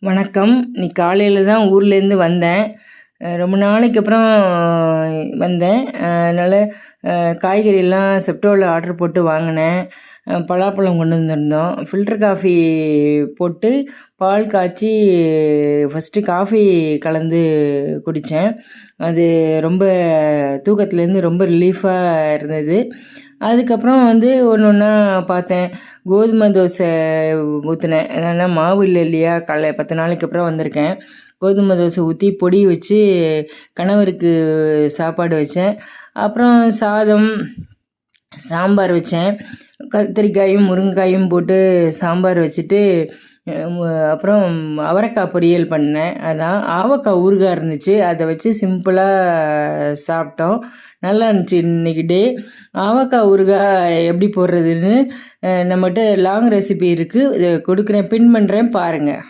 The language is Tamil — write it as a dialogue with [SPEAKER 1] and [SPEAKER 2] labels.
[SPEAKER 1] வணக்கம். இன்னைக்கு காலையில தான் ஊர்லேருந்து வந்தேன். ரொம்ப நாளைக்கு அப்புறம் வந்தேன். அதனால் காய்கறியெல்லாம் செப்டோவில் ஆர்டர் போட்டு வாங்கினேன். பலாப்பழம் கொண்டு வந்திருந்தோம். ஃபில்டர் காஃபி போட்டு பால் காய்ச்சி ஃபஸ்ட்டு காஃபி கலந்து குடித்தேன். அது ரொம்ப தூக்கத்துலேருந்து ரொம்ப ரிலீஃபாக இருந்தது. அதுக்கப்புறம் ஒன்று ஒன்றா பார்த்தேன். கோதுமை தோசை ஊற்றினேன். ஏன்னா மாவு இல்லை இல்லையா, 10 நாளைக்கு அப்புறம் வந்திருக்கேன். கோதுமை தோசை ஊற்றி பொடி வச்சு கணவருக்கு சாப்பாடு வச்சேன். அப்புறம் சாதம், சாம்பார் வச்சேன். கத்திரிக்காயும் முருங்கைக்காயும் போட்டு சாம்பார் வச்சுட்டு அப்புறம் அவரைக்காய் பொரியல் பண்ணேன். அதான் ஆவக்காய் ஊறுகாய் இருந்துச்சு, அதை வச்சு சிம்பிளாக சாப்பிட்டோம். நல்லா இருந்துச்சு இன்றைக்கி டே. ஆவக்காய் ஊறுகாய் எப்படி போடுறதுன்னு நம்மகிட்ட லாங் ரெசிபி இருக்குது, கொடுக்குறேன், பின் பண்ணுறேன், பாருங்கள்.